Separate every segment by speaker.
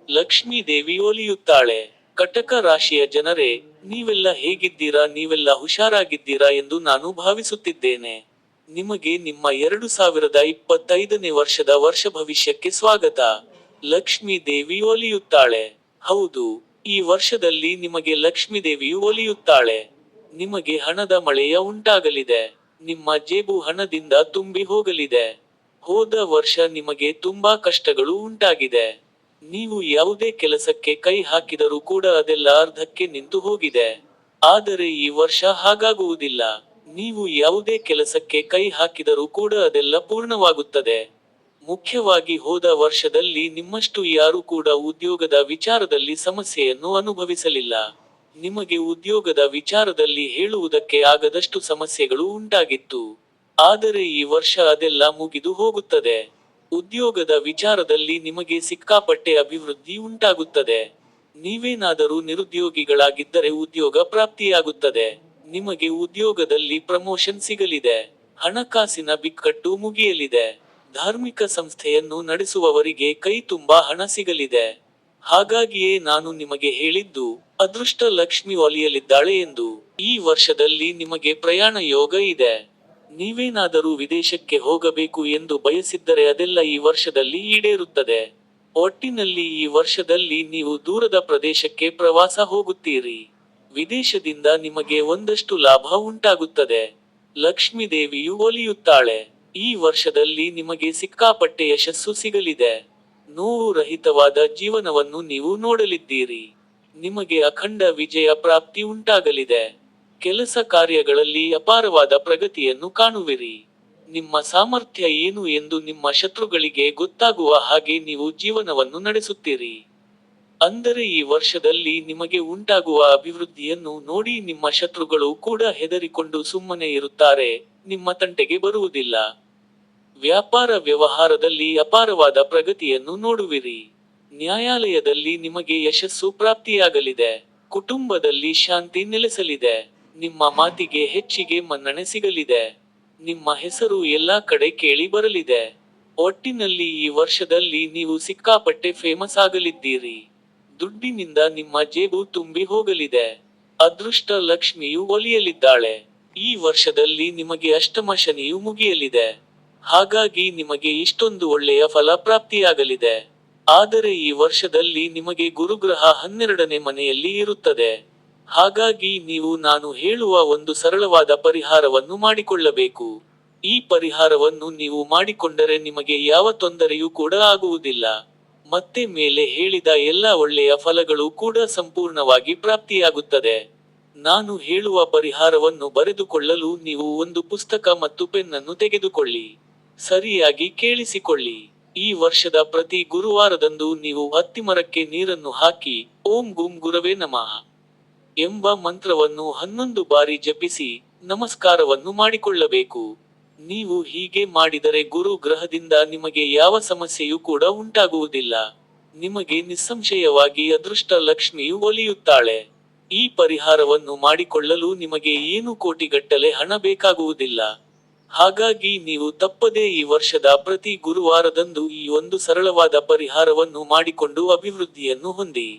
Speaker 1: ಲಕ್ಷ್ಮೀ ದೇವಿ ಒಲಿಯುತ್ತಾಳೆ. ಕಟಕ ರಾಶಿಯ ಜನರೇ, ನೀವೆಲ್ಲ ಹೇಗಿದ್ದೀರಾ? ನೀವೆಲ್ಲ ಹುಷಾರಾಗಿದ್ದೀರಾ ಎಂದು ನಾನು ಭಾವಿಸುತ್ತಿದ್ದೇನೆ. ನಿಮಗೆ ನಿಮ್ಮ 2025ನೇ ವರ್ಷದ ವರ್ಷ ಭವಿಷ್ಯಕ್ಕೆ ಸ್ವಾಗತ. ಲಕ್ಷ್ಮೀ ದೇವಿ ಒಲಿಯುತ್ತಾಳೆ. ಹೌದು, ಈ ವರ್ಷದಲ್ಲಿ ನಿಮಗೆ ಲಕ್ಷ್ಮೀ ದೇವಿಯು ಒಲಿಯುತ್ತಾಳೆ. ನಿಮಗೆ ಹಣದ ಮಳೆಯ ಉಂಟಾಗಲಿದೆ. ನಿಮ್ಮ ಜೇಬು ಹಣದಿಂದ ತುಂಬಿ ಹೋಗಲಿದೆ. ಹೋದ ವರ್ಷ ನಿಮಗೆ ತುಂಬಾ ಕಷ್ಟಗಳು ಉಂಟಾಗಿದೆ. ನೀವು ಯಾವುದೇ ಕೆಲಸಕ್ಕೆ ಕೈ ಹಾಕಿದರೂ ಕೂಡ ಅದೆಲ್ಲ ಅರ್ಧಕ್ಕೆ ನಿಂತು ಹೋಗಿದೆ. ಆದರೆ ಈ ವರ್ಷ ಹಾಗಾಗುವುದಿಲ್ಲ. ನೀವು ಯಾವುದೇ ಕೆಲಸಕ್ಕೆ ಕೈ ಹಾಕಿದರೂ ಕೂಡ ಅದೆಲ್ಲ ಪೂರ್ಣವಾಗುತ್ತದೆ. ಮುಖ್ಯವಾಗಿ ಹೋದ ವರ್ಷದಲ್ಲಿ ನಿಮ್ಮಷ್ಟು ಯಾರೂ ಕೂಡ ಉದ್ಯೋಗದ ವಿಚಾರದಲ್ಲಿ ಸಮಸ್ಯೆಯನ್ನು ಅನುಭವಿಸಲಿಲ್ಲ. ನಿಮಗೆ ಉದ್ಯೋಗದ ವಿಚಾರದಲ್ಲಿ ಹೇಳುವುದಕ್ಕೆ ಆಗದಷ್ಟು ಸಮಸ್ಯೆಗಳು ಉಂಟಾಗಿತ್ತು. ಆದರೆ ಈ ವರ್ಷ ಅದೆಲ್ಲ ಮುಗಿದು ಹೋಗುತ್ತದೆ. ಉದ್ಯೋಗದ ವಿಚಾರದಲ್ಲಿ ನಿಮಗೆ ಸಿಕ್ಕಾಪಟ್ಟೆ ಅಭಿವೃದ್ಧಿ ಉಂಟಾಗುತ್ತದೆ. ನೀವೇನಾದರೂ ನಿರುದ್ಯೋಗಿಗಳಾಗಿದ್ದರೆ ಉದ್ಯೋಗ ಪ್ರಾಪ್ತಿಯಾಗುತ್ತದೆ. ನಿಮಗೆ ಉದ್ಯೋಗದಲ್ಲಿ ಪ್ರಮೋಷನ್ ಸಿಗಲಿದೆ. ಹಣಕಾಸಿನ ಬಿಕ್ಕಟ್ಟು ಮುಗಿಯಲಿದೆ. ಧಾರ್ಮಿಕ ಸಂಸ್ಥೆಯನ್ನು ನಡೆಸುವವರಿಗೆ ಕೈ ತುಂಬಾ ಹಣ ಸಿಗಲಿದೆ. ಹಾಗಾಗಿಯೇ ನಾನು ನಿಮಗೆ ಹೇಳಿದ್ದು, ಅದೃಷ್ಟ ಲಕ್ಷ್ಮಿ ಒಲಿಯಲಿದ್ದಾಳೆ ಎಂದು. ಈ ವರ್ಷದಲ್ಲಿ ನಿಮಗೆ ಪ್ರಯಾಣ ಯೋಗ ಇದೆ. ನೀವೇನಾದರೂ ವಿದೇಶಕ್ಕೆ ಹೋಗಬೇಕು ಎಂದು ಬಯಸಿದ್ದರೆ ಅದೆಲ್ಲ ಈ ವರ್ಷದಲ್ಲಿ ಈಡೇರುತ್ತದೆ. ಒಟ್ಟಿನಲ್ಲಿ ಈ ವರ್ಷದಲ್ಲಿ ನೀವು ದೂರದ ಪ್ರದೇಶಕ್ಕೆ ಪ್ರವಾಸ ಹೋಗುತ್ತೀರಿ. ವಿದೇಶದಿಂದ ನಿಮಗೆ ಒಂದಷ್ಟು ಲಾಭ ಉಂಟಾಗುತ್ತದೆ. ಲಕ್ಷ್ಮೀ ದೇವಿಯು ಒಲಿಯುತ್ತಾಳೆ. ಈ ವರ್ಷದಲ್ಲಿ ನಿಮಗೆ ಸಿಕ್ಕಾಪಟ್ಟೆ ಯಶಸ್ಸು ಸಿಗಲಿದೆ. ನೋವು ರಹಿತವಾದ ಜೀವನವನ್ನು ನೀವು ನೋಡಲಿದ್ದೀರಿ. ನಿಮಗೆ ಅಖಂಡ ವಿಜಯ ಪ್ರಾಪ್ತಿ ಉಂಟಾಗಲಿದೆ. ಕೆಲಸ ಕಾರ್ಯಗಳಲ್ಲಿ ಅಪಾರವಾದ ಪ್ರಗತಿಯನ್ನು ಕಾಣುವಿರಿ. ನಿಮ್ಮ ಸಾಮರ್ಥ್ಯ ಏನು ಎಂದು ನಿಮ್ಮ ಶತ್ರುಗಳಿಗೆ ಗೊತ್ತಾಗುವ ಹಾಗೆ ನೀವು ಜೀವನವನ್ನು ನಡೆಸುತ್ತೀರಿ. ಅಂದರೆ ಈ ವರ್ಷದಲ್ಲಿ ನಿಮಗೆ ಉಂಟಾಗುವ ಅಭಿವೃದ್ಧಿಯನ್ನು ನೋಡಿ ನಿಮ್ಮ ಶತ್ರುಗಳು ಕೂಡ ಹೆದರಿಕೊಂಡು ಸುಮ್ಮನೆ ಇರುತ್ತಾರೆ, ನಿಮ್ಮ ತಂಟೆಗೆ ಬರುವುದಿಲ್ಲ. ವ್ಯಾಪಾರ ವ್ಯವಹಾರದಲ್ಲಿ ಅಪಾರವಾದ ಪ್ರಗತಿಯನ್ನು ನೋಡುವಿರಿ. ನ್ಯಾಯಾಲಯದಲ್ಲಿ ನಿಮಗೆ ಯಶಸ್ಸು ಪ್ರಾಪ್ತಿಯಾಗಲಿದೆ. ಕುಟುಂಬದಲ್ಲಿ ಶಾಂತಿ ನೆಲೆಸಲಿದೆ. ನಿಮ್ಮ ಮಾತಿಗೆ ಹೆಚ್ಚಿಗೆ ಮನ್ನಣೆ ಸಿಗಲಿದೆ. ನಿಮ್ಮ ಹೆಸರು ಎಲ್ಲಾ ಕಡೆ ಕೇಳಿ ಬರಲಿದೆ. ಒಟ್ಟಿನಲ್ಲಿ ಈ ವರ್ಷದಲ್ಲಿ ನೀವು ಸಿಕ್ಕಾಪಟ್ಟೆ ಫೇಮಸ್ ಆಗಲಿದ್ದೀರಿ. ದುಡ್ಡಿನಿಂದ ನಿಮ್ಮ ಜೇಬು ತುಂಬಿ ಹೋಗಲಿದೆ. ಅದೃಷ್ಟ ಲಕ್ಷ್ಮಿಯು ಒಲಿಯಲಿದ್ದಾಳೆ. ಈ ವರ್ಷದಲ್ಲಿ ನಿಮಗೆ ಅಷ್ಟಮ ಶನಿಯು ಮುಗಿಯಲಿದೆ. ಹಾಗಾಗಿ ನಿಮಗೆ ಇಷ್ಟೊಂದು ಒಳ್ಳೆಯ ಫಲ ಪ್ರಾಪ್ತಿಯಾಗಲಿದೆ. ಆದರೆ ಈ ವರ್ಷದಲ್ಲಿ ನಿಮಗೆ ಗುರುಗ್ರಹ 12ನೇ ಮನೆಯಲ್ಲಿ ಇರುತ್ತದೆ. ಹಾಗಾಗಿ ನೀವು ನಾನು ಹೇಳುವ ಒಂದು ಸರಳವಾದ ಪರಿಹಾರವನ್ನು ಮಾಡಿಕೊಳ್ಳಬೇಕು. ಈ ಪರಿಹಾರವನ್ನು ನೀವು ಮಾಡಿಕೊಂಡರೆ ನಿಮಗೆ ಯಾವ ತೊಂದರೆಯೂ ಕೂಡ ಆಗುವುದಿಲ್ಲ. ಮತ್ತೆ ಮೇಲೆ ಹೇಳಿದ ಎಲ್ಲ ಒಳ್ಳೆಯ ಫಲಗಳು ಕೂಡ ಸಂಪೂರ್ಣವಾಗಿ ಪ್ರಾಪ್ತಿಯಾಗುತ್ತದೆ. ನಾನು ಹೇಳುವ ಪರಿಹಾರವನ್ನು ಬರೆದುಕೊಳ್ಳಲು ನೀವು ಒಂದು ಪುಸ್ತಕ ಮತ್ತು ಪೆನ್ನನ್ನು ತೆಗೆದುಕೊಳ್ಳಿ. ಸರಿಯಾಗಿ ಕೇಳಿಸಿಕೊಳ್ಳಿ. ಈ ವರ್ಷದ ಪ್ರತಿ ಗುರುವಾರದಂದು ನೀವು ಅತ್ತಿಮರಕ್ಕೆ ನೀರನ್ನು ಹಾಕಿ, ಓಂ ಗುಂ ಗುರವೇ ನಮಃ ಎಂಬ ಮಂತ್ರವನ್ನು 11 ಬಾರಿ ಜಪಿಸಿ, ನಮಸ್ಕಾರವನ್ನು ಮಾಡಿಕೊಳ್ಳಬೇಕು. ನೀವು ಹೀಗೆ ಮಾಡಿದರೆ ಗುರು ಗ್ರಹದಿಂದ ನಿಮಗೆ ಯಾವ ಸಮಸ್ಯೆಯೂ ಕೂಡ ಉಂಟಾಗುವುದಿಲ್ಲ. ನಿಮಗೆ ನಿಸ್ಸಂಶಯವಾಗಿ ಅದೃಷ್ಟ ಲಕ್ಷ್ಮಿಯು ಒಲಿಯುತ್ತಾಳೆ. ಈ ಪರಿಹಾರವನ್ನು ಮಾಡಿಕೊಳ್ಳಲು ನಿಮಗೆ ಏನು ಕೋಟಿಗಟ್ಟಲೆ ಹಣ ಬೇಕಾಗುವುದಿಲ್ಲ. ಹಾಗಾಗಿ ನೀವು ತಪ್ಪದೇ ಈ ವರ್ಷದ ಪ್ರತಿ ಗುರುವಾರದಂದು ಈ ಒಂದು ಸರಳವಾದ ಪರಿಹಾರವನ್ನು ಮಾಡಿಕೊಂಡು ಅಭಿವೃದ್ಧಿಯನ್ನು ಹೊಂದಿ.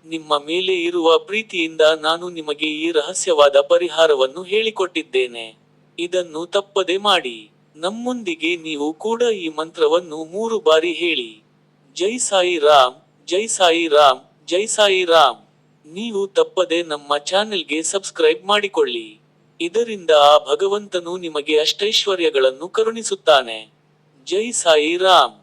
Speaker 1: ನಿಮ್ಮ ಮೇಲೆ ಇರುವ ಪ್ರೀತಿಯಿಂದ ನಾನು ನಿಮಗೆ ಈ ರಹಸ್ಯವಾದ ಪರಿಹಾರವನ್ನು ಹೇಳಿಕೊಟ್ಟಿದ್ದೇನೆ. ಇದನ್ನು ತಪ್ಪದೆ ಮಾಡಿ. ನಮ್ಮೊಂದಿಗೆ ನೀವು ಕೂಡ ಈ ಮಂತ್ರವನ್ನು 3 ಬಾರಿ ಹೇಳಿ. ಜೈ ಸಾಯಿ ರಾಮ್, ಜೈ ಸಾಯಿ ರಾಮ್, ಜೈ ಸಾಯಿ ರಾಮ್. ನೀವು ತಪ್ಪದೆ ನಮ್ಮ ಚಾನೆಲ್ಗೆ ಸಬ್ಸ್ಕ್ರೈಬ್ ಮಾಡಿಕೊಳ್ಳಿ. ಇದರಿಂದ ಆ ಭಗವಂತನು ನಿಮಗೆ ಅಷ್ಟೈಶ್ವರ್ಯಗಳನ್ನು ಕರುಣಿಸುತ್ತಾನೆ. ಜೈ ಸಾಯಿ ರಾಮ್.